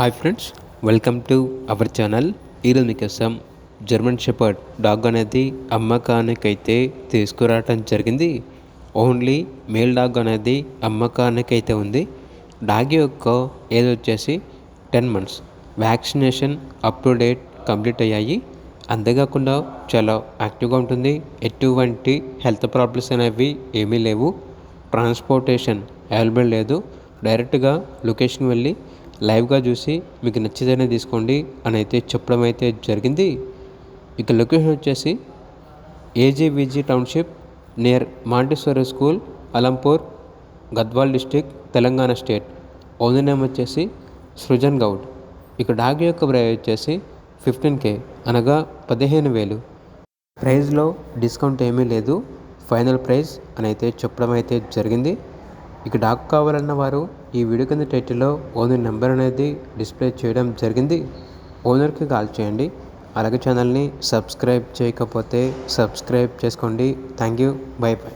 Hi friends, welcome to our channel. ఈరోజు మీకోసం German shepherd dog అనేది అమ్మకానికైతే తీసుకురావటం జరిగింది. ఓన్లీ మేల్ డాగ్ అనేది అమ్మకానికైతే ఉంది. డాగ్ యొక్క ఏజ్ వచ్చేసి 10 months. Vaccination up to date complete అయ్యాయి. అంతేకాకుండా చాలా యాక్టివ్గా ఉంటుంది. ఎటువంటి హెల్త్ ప్రాబ్లమ్స్ అనేవి ఏమీ లేవు. ట్రాన్స్పోర్టేషన్ అవైలబుల్ లేదు. డైరెక్ట్గా లొకేషన్ వెళ్ళి లైవ్గా చూసి మీకు నచ్చితేనే తీసుకోండి అని అయితే చెప్పడం అయితే జరిగింది. ఇక లొకేషన్ వచ్చేసి ఏజీవిజీ township near Montessori school, Alampur, Gadwal district, Telangana state. Owner name వచ్చేసి సృజన్ గౌడ్. ఇక డాగ్ యొక్క ప్రైస్ వచ్చేసి 15K అనగా 15,000. ప్రైస్లో డిస్కౌంట్ ఏమీ లేదు. ఫైనల్ ప్రైస్ అని అయితే చెప్పడం అయితే జరిగింది. ఇక డాగ్ కావాలన్న వారు ఈ వీడియో కింద టైటిల్లో ఓనర్ నెంబర్ అనేది డిస్ప్లే చేయడం జరిగింది. ఓనర్కి కాల్ చేయండి. అలాగే ఛానల్ని సబ్స్క్రైబ్ చేయకపోతే సబ్స్క్రైబ్ చేసుకోండి. Thank you. By by.